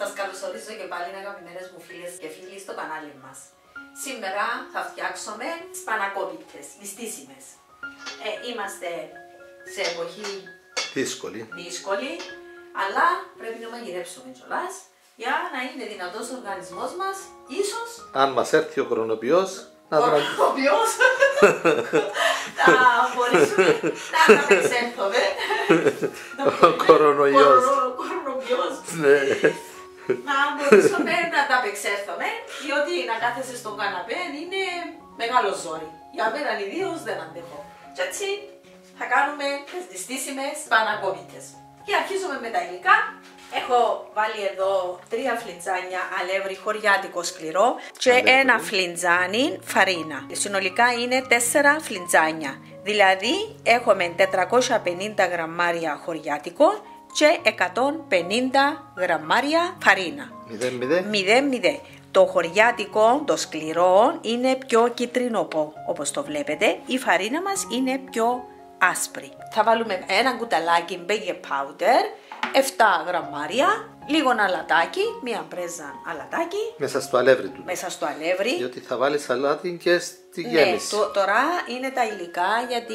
Σας καλωσορίζω και πάλι αγαπημένες μου φίλες και φίλοι στο κανάλι μας. Σήμερα θα φτιάξουμε σπανακόπιτες, νηστίσιμες. Είμαστε σε εποχή δύσκολη, αλλά πρέπει να μαγειρέψουμε κιόλας για να είναι δυνατός ο οργανισμός μας, ίσως... Αν μας έρθει ο κορονοποιός, να μπορέσουμε να ανταπεξέλθουμε. Ο κορονοϊός. Να μπορέσουμε να ανταπεξέλθουμε, διότι να κάθεσαι στον καναπέ είναι μεγάλο ζόρι. Για μένα ιδίως δεν αντέχω. Και έτσι θα κάνουμε τις νηστίσιμες σπανακόπιτες. Και αρχίζουμε με τα υλικά. Έχω βάλει εδώ 3 φλιτζάνια αλεύρι χωριάτικο σκληρό και ένα φλιτζάνι φαρίνα. Συνολικά είναι 4 φλιτζάνια. Δηλαδή έχουμε 450 γραμμάρια χωριάτικο και 150 γραμμάρια φαρίνα. 0,0. Το χωριάτικο, το σκληρό, είναι πιο κίτρινοπό όπως το βλέπετε. Η φαρίνα μας είναι πιο άσπρη. Θα βάλουμε ένα κουταλάκι baking powder, 7 γραμμάρια, λίγο αλατάκι, μία πρέζα αλατάκι. Μέσα στο αλεύρι του. Μέσα στο αλεύρι. Διότι θα βάλεις αλάτι και στη γέμιση. Ναι, τώρα είναι τα υλικά για τη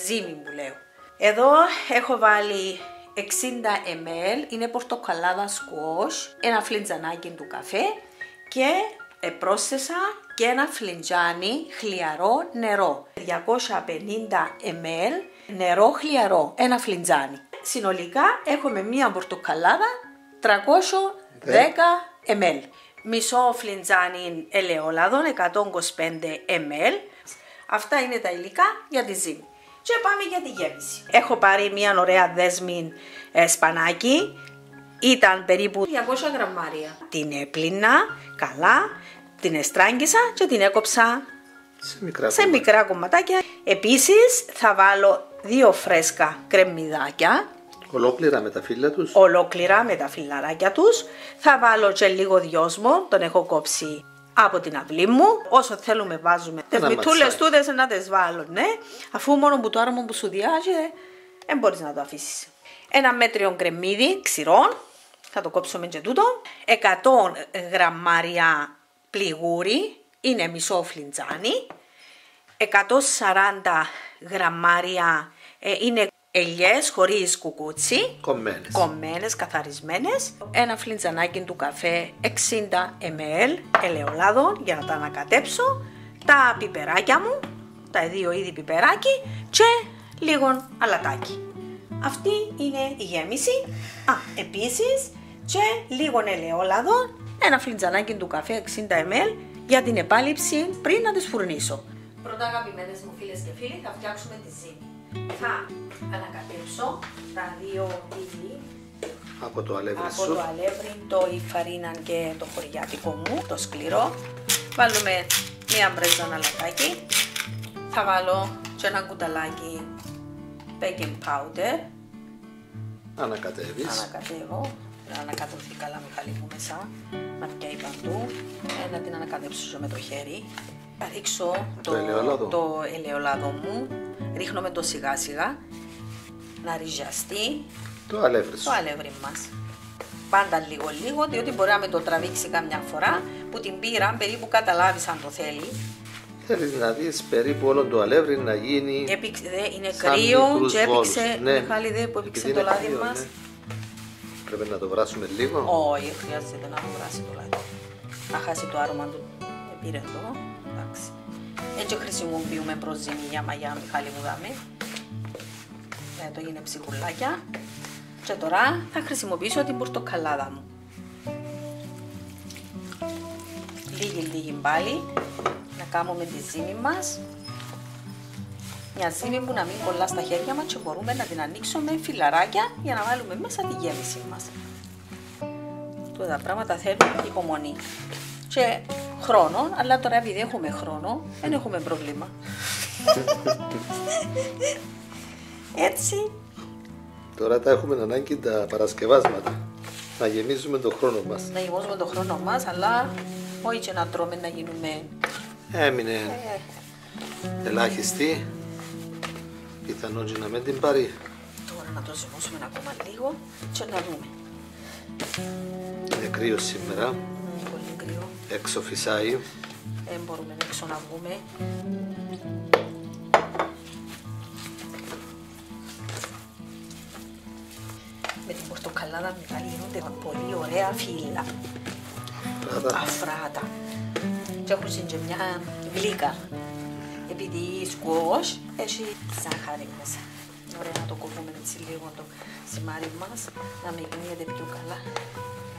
ζύμη που λέω. Εδώ έχω βάλει 60 ml, είναι πορτοκαλάδα σκουός, ένα φλιτζανάκι του καφέ και πρόσθεσα και ένα φλιτζάνι χλιαρό νερό. 250 ml νερό χλιαρό, ένα φλιτζάνι. Συνολικά έχουμε μία πορτοκαλάδα 310 ml. Μισό φλιτζάνι ελαιόλαδο 125 ml. Αυτά είναι τα υλικά για τη ζύμη. Και πάμε για τη γέμιση. Έχω πάρει μια ωραία δέσμη σπανάκι. Ήταν περίπου 200 γραμμάρια. Την έπλυνα καλά, την εστράγγισα και την έκοψα σε μικρά κομματάκια. Επίσης θα βάλω 2 φρέσκα κρεμμυδάκια. Ολόκληρα με τα φύλλα τους. Ολόκληρα με τα φυλλαράκια τους. Θα βάλω και λίγο δυόσμο, τον έχω κόψει από την αυλή μου. Όσο θέλουμε βάζουμε. Τις μητούλες τούτες να τις βάλω, ναι. Αφού μόνο που το άρωμα που σου διάζει, δεν μπορείς να το αφήσεις. Ένα μέτριο κρεμμύδι ξηρών. Θα το κόψουμε και τούτο. 100 γραμμάρια πληγούρι. Είναι μισό φλιτζάνι. 140 γραμμάρια είναι ελιές χωρίς κουκούτσι. Κομμένες, καθαρισμένες. Ένα φλιτζανάκι του καφέ 60 ml ελαιολάδων για να τα ανακατέψω. Τα πιπεράκια μου, τα 2 είδη πιπεράκι και λίγο αλατάκι. Αυτή είναι η γέμιση. Επίσης και λίγο ελαιόλαδο, ένα φλιτζανάκι του καφέ 60 ml για την επάλυψη πριν να τις φουρνίσω. Πρώτα αγαπημένες μου φίλες και φίλοι, θα φτιάξουμε τη ζύμη. Θα ανακατέψω τα 2 είδη από το αλεύρι, το η φαρίνα και το χωριάτικο μου, το σκληρό. Βάλουμε μία μπρέζα αλατάκι. Θα βάλω και ένα κουταλάκι baking powder. Ανακατεύω. Να ανακατευθεί καλά Μιχάλη μου μέσα. Να πιάει παντού. Να την ανακατέψω με το χέρι. Θα ρίξω το ελαιολάδο μου. Ρίχνω με το σιγά σιγά. Να ριζιαστεί το αλεύρι μας. Πάντα λίγο, διότι μπορεί να με το τραβήξει καμιά φορά που την πήρα, περίπου καταλάβεις αν το θέλει. Θέλεις να δεις περίπου όλο το αλεύρι να γίνει. Είναι κρύο και έπιξε, Μιχάλη δε που έπιξε το λάδι μας. Πρέπει να το βράσουμε λίγο. Όχι, χρειάζεται να το βράσει το λάδι. Να χάσει το άρωμα του. Πήρε εδώ. Εντάξει. Έτσι χρησιμοποιούμε προζύμι για μαγιά, Μιχάλη μου δάμε. Το γίνει ψυχουλάκια. Και τώρα θα χρησιμοποιήσω την πορτοκαλάδα μου. Λίγη πάλι. Να κάνουμε τη ζύμη μας. Μια ζύμη που να μην κολλά στα χέρια μας και μπορούμε να την ανοίξουμε φυλαράκια για να βάλουμε μέσα τη γέμιση μας. Τώρα τα πράγματα θέλουν υπομονή και χρόνο, αλλά τώρα επειδή έχουμε χρόνο δεν έχουμε πρόβλημα. Έτσι. Τώρα τα έχουμε ανάγκη τα παρασκευάσματα. Να γεμίζουμε τον χρόνο μας. Να γεμίζουμε τον χρόνο μας, αλλά όχι και να τρώμε να γίνουμε... Έμεινε ελάχιστη. Πιθανόν και να μην την πάρει. Τώρα να το ζυμώσουμε ακόμα λίγο και να δούμε. κρύο σήμερα. Πολύ κρύο. Έξω φυσάει. Δεν μπορούμε έξω να βγούμε. Με την πορτοκαλάδα Μιχάλη γίνονται πολύ ωραία φύλλα. Αφράτα. Και έχουν και μια γλύκα. Επειδή η σκουός έχει ζάχαρη μέσα. Ωραία να το κόβουμε έτσι λίγο το ζυμάρι μας, να μην γίνεται πιο καλά.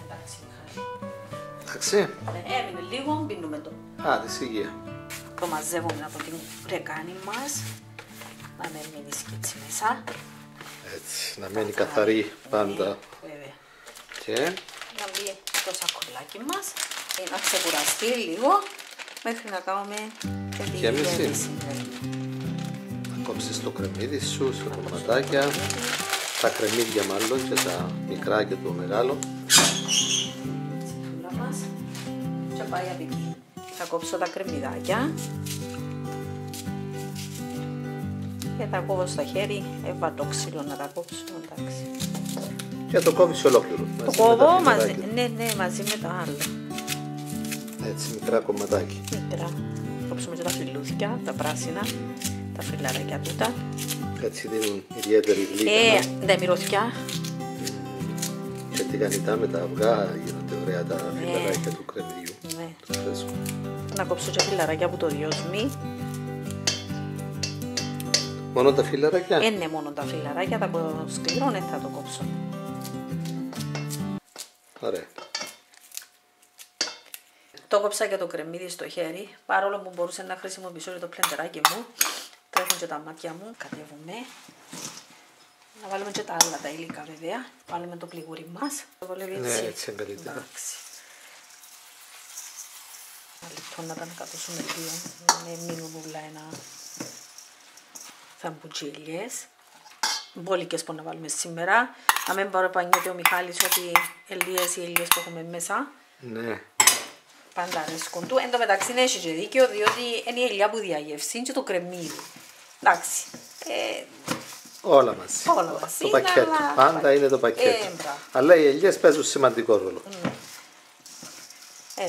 Εντάξει Μιχάλη. Εντάξει. Έμεινε λίγο, πίνουμε το. Α, της υγεία. Το μαζεύουμε από την ρεκάνη μας, να μην μείνει σκέτσι μέσα. Έτσι, να μένει καθαρή πάντα. Βέβαια. Και Να μπει το σακουλάκι μας, να ξεκουραστεί λίγο, μέχρι να κάνουμε τη γέμιση. Να κόψεις το κρεμμύδι σου, σε κομματάκια, τα κρεμμύδια μάλλον και τα μικρά και το μεγάλο. Τσιφούλα μας και πάει από εκεί. Θα κόψω τα κρεμμυδάκια και τα κόβω στα χέρι, έβα το ξύλο να τα κόψω, εντάξει. Και το κόβεις ολόκληρο. Το κόβω μαζί, ναι, μαζί με τα άλλα. Έτσι, μικρά κομματάκια. Μικρά. Κόψουμε και τα φιλούθια, τα πράσινα, τα φιλαράκια τούτα. Έτσι δίνουν ιδιαίτερη γλύκα. Τα μυρωδιά. Και τηγανιτά με τα αυγά γίνονται ωραία τα φιλαράκια του κρεμμυδιού. Ναι. Το φρέσκο. Να κόψω και φιλαράκια από το δυόσμι. Μόνο τα φιλαράκια. Ναι, μόνο τα φιλαράκια, τα σκληρό θα το κόψω. Ωραία. Το κόψα και το κρεμμύδι στο χέρι, παρόλο που μπορούσα να χρησιμοποιήσω και το πλεντεράκι μου. Τρέχουν και τα μάτια μου, κατέβουμε. Να βάλουμε και τα άλλα τα υλικά βέβαια. Βάλουμε το πληγούρι μας. Το βολεύει έτσι. Ναι, έτσι είναι καλύτερα. Εντάξει. Ένα λεπτό να τα ανακατώσουμε λίγο, να μην μείνουν όλα ένα θαμπουτζίλιες. Μπόλικες που να βάλουμε σήμερα. Να μην παραπανιέται ο Μιχάλης ότι ελίες οι ελίες που έχουμε μέσα. Ναι. Πάντα αρέσκουν του. Εν τω μεταξύ έχει και δίκιο, διότι είναι η ελιά που διαγεύσει και το κρεμμύδι. Εντάξει. Όλα μαζί. Όλα μαζί. Το πακέτο. Πάντα είναι το πακέτο. Αλλά οι ελιές παίζουν σημαντικό ρόλο.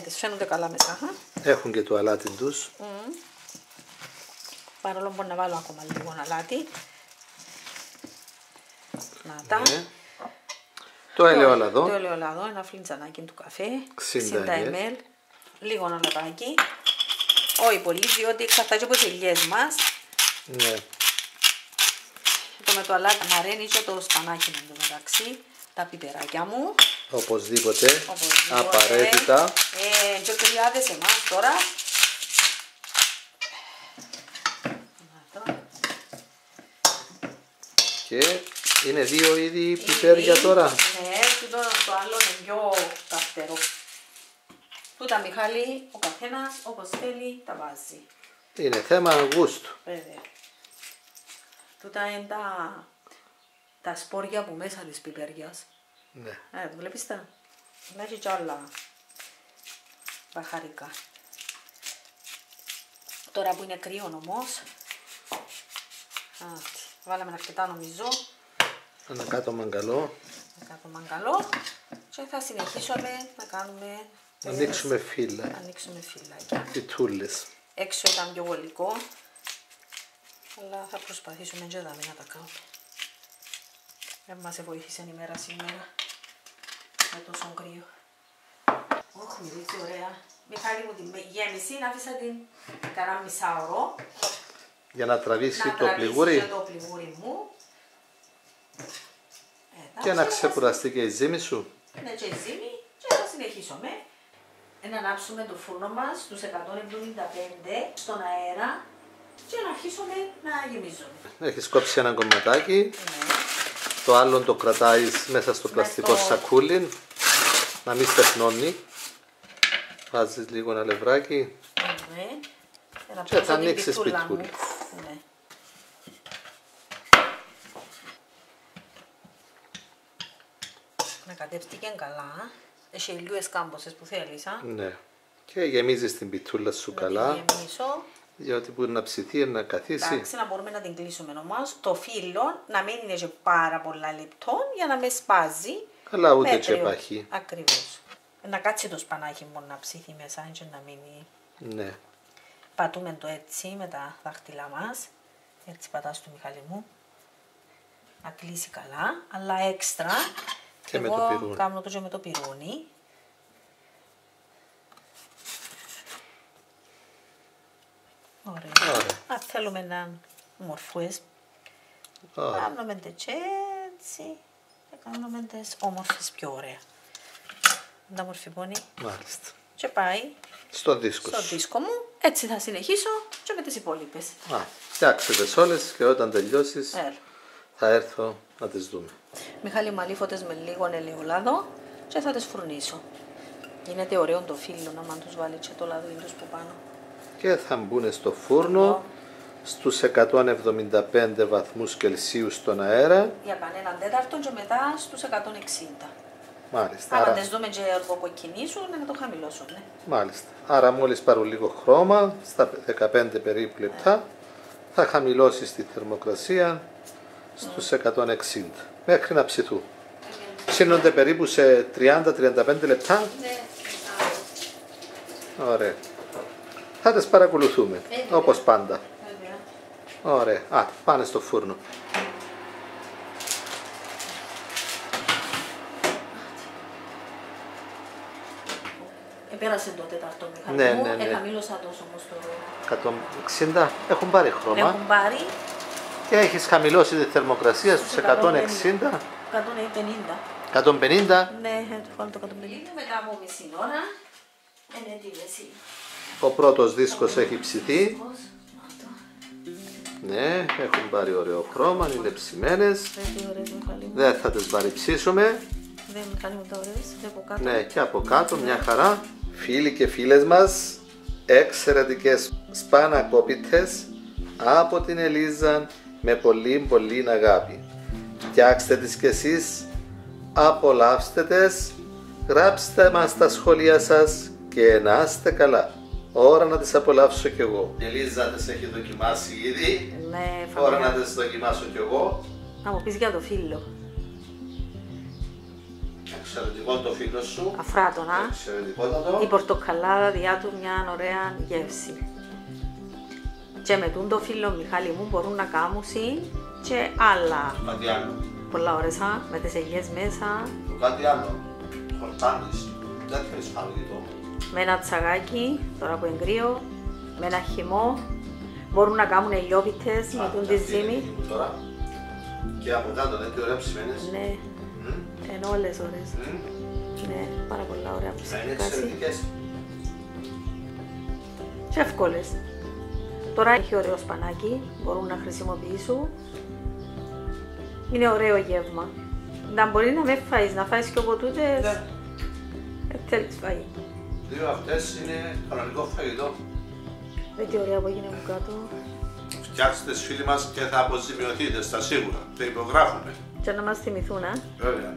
Τις φαίνονται καλά μέσα. Έχουν και το αλάτι τους. Παρόλο που να βάλω ακόμα λίγο αλάτι. Να τα. Το ελαιόλαδο. Το ελαιόλαδο, ένα φλιτζανάκι του καφέ. 60 ml. Λίγο αλατάκι. Όχι πολύ, διότι εξαρτάται από τις ελιές μας. Ναι. Το με το αλάτι μαραίνει και το σπανάκι μου μεταξύ. Τα πιπεράκια μου. Οπωσδήποτε. Απαραίτητα. Και κρυάδες εμάς τώρα. Και είναι δύο είδη πιπέρια τώρα. Ναι, το άλλο είναι πιο καυτερό. Τούτα Μιχάλη, ο καθένας όπως θέλει τα βάζει. Είναι θέμα γούστου. Βέβαια. Τούτα είναι τα σπόρια που μέσα της πιπέριας. Ναι. Βλέπεις τα. Να έχει κι άλλα μπαχαρικά. Τώρα που είναι κρύο όμως. Βάλαμε αρκετά νομίζω. Ένα κάτω μαγκαλό. Κάτω μαγκαλό. Και θα συνεχίσουμε να κάνουμε. Να ανοίξουμε φύλλα. Ανοίξουμε φύλλακια. Φυτούλες. Έξω ήταν πιο γολικό. Αλλά θα προσπαθήσουμε και εδώ να τα κάνουμε. Δεν μας βοήθησε η μέρα σήμερα. Με τόσο κρύο. Όχι, μυρίζει ωραία. Μιχάλη μου την γέμιση, άφησα την κανένα μισάωρο. Για να τραβήσει το πληγούρι. Το πληγούρι μου. Και να ξεκουραστεί και η ζύμη σου. Ναι, και η ζύμη. Και θα συνεχίσουμε. Να ανάψουμε το φούρνο μας στους 175 στον αέρα και να αρχίσουμε να γεμίζουμε. Έχεις κόψει ένα κομματάκι. Ναι. Το άλλο το κρατάεις μέσα στο πλαστικό σακούλι. Να μην στεφνώνει. Βάζεις λίγο ένα λευράκι. Ναι. Και θα ανοίξεις πιτούλι. Ναι. Ανακατεύτηκε καλά. Έχει λίγες κάμποσες που θέλεις. Ναι. Και γεμίζεις την πιτούλα σου καλά. Γεμίσω. Γιατί μπορεί να ψηθεί, να καθίσει. Εντάξει, να μπορούμε να την κλείσουμε όμως. Το φύλλο να μην είναι και πάρα πολλά λεπτό για να με σπάζει. Αλλά ούτε και παχύ. Ακριβώς. Να κάτσει το σπανάκι μόνο να ψήθει μέσα και να μείνει. Ναι. Πατούμε το έτσι με τα δάχτυλά μας. Έτσι πατάς το Μιχάλη μου. Να κλείσει καλά, αλλά έξτρα. Και με το πυρούνι. Κάνω το και με το πυρούνι. Ωραία. Αν θέλουμε να είναι μορφές, κάνουμε τέτοια έτσι και κάνουμε τις όμορφες πιο ωραία. Να μορφυπώνει. Μάλιστα. Και πάει στο δίσκο μου. Έτσι θα συνεχίσω και με τις υπόλοιπες. Φτιάξτε τις όλες και όταν τελειώσεις θα έρθω να τις δούμε. Μιχάλη μου, αλήφωτες με λίγο ελαιολάδο και θα τις φουρνίσω. Γίνεται ωραίο το φύλλο να μαν τους βάλει και το λαδί τους που πάνω. Και θα μπουν στο φούρνο στους 175 βαθμούς Κελσίου στον αέρα. Για κανέναν τέταρτο και μετά στους 160. Μάλιστα. Άρα τις δούμε και αργοκοκκινήσουν να το χαμηλώσουν. Ναι. Μάλιστα. Άρα μόλις πάρουν λίγο χρώμα, στα 15 περίπου λεπτά, θα χαμηλώσεις τη θερμοκρασία στους 160 μέχρι να ψηθούν. Ψήνονται περίπου σε 30-35 λεπτά. Ναι. Ωραία. Θα τις παρακολουθούμε, όπως πάντα. Ωραία. Πάνε στο φούρνο. Πέρασε το τέταρτο Μιχάλη μου, ναι. χαμήλωσα τόσο όμως το... 160 έχουν πάρει χρώμα. Έχουν πάρει. Και έχεις χαμηλώσει τη θερμοκρασία στους 160. 150. 150. Ναι, έχω το 150. Μετά από μισή ώρα είναι έτοιμη. Ο πρώτος δίσκος έχει ψηθεί. Ναι, έχουν πάρει ωραίο χρώμα, είναι ψημένες. Δεν θα τις βαρυψίσουμε. Ναι, και από κάτω μια χαρά. Φίλοι και φίλες μας, εξαιρετικές σπανακόπιτες από την Ελίζα με πολύ αγάπη. Φτιάξτε τις κι εσείς, απολαύστε τις, γράψτε μας στα σχόλια σας και να είστε καλά. Ώρα να τις απολαύσω κι εγώ. Η Ελίζα τις έχει δοκιμάσει ήδη. Ναι, ώρα να τις δοκιμάσω κι εγώ. Να μου πεις για το φύλλο. Εξαιρετικό το φύλλο σου. Αφράτονα. Η πορτοκαλάδα διά του μια ωραία γεύση. Και με το φύλλο Μιχάλη μου μπορούν να κάνουν και άλλα. Κάτι άλλο. Πολλά ωραία με τις ελιές μέσα. Κάτι άλλο. Χορτάνεις. Δεν θέλεις φαγητό. Με ένα τσαγάκι, τώρα που εγκρύω, με ένα χυμό. Μπορούν να κάνουν ελιόπιτες με τον τη ζύμη. Και από κάτω δεν είναι ωραία ψημένες. Ναι. Ενώ όλες ώρες. Ναι, πάρα πολλά ωραία που είναι εξαιρετικές. Και εύκολες. Τώρα έχει ωραίο σπανάκι, μπορούν να χρησιμοποιήσουν. Είναι ωραίο γεύμα. Να μπορεί να με φάεις, να φάεις και από τούτες. Ναι. Θέλεις φαΐ. Δύο αυτές είναι κανονικό φαγητό. Δεν τι ωραία που έγινε από κάτω. Φτιάξτε τις φίλοι μας και θα αποζημιωθείτε στα σίγουρα. Το υπογράφουμε. Και να μας θυμηθούν, Βέβαια.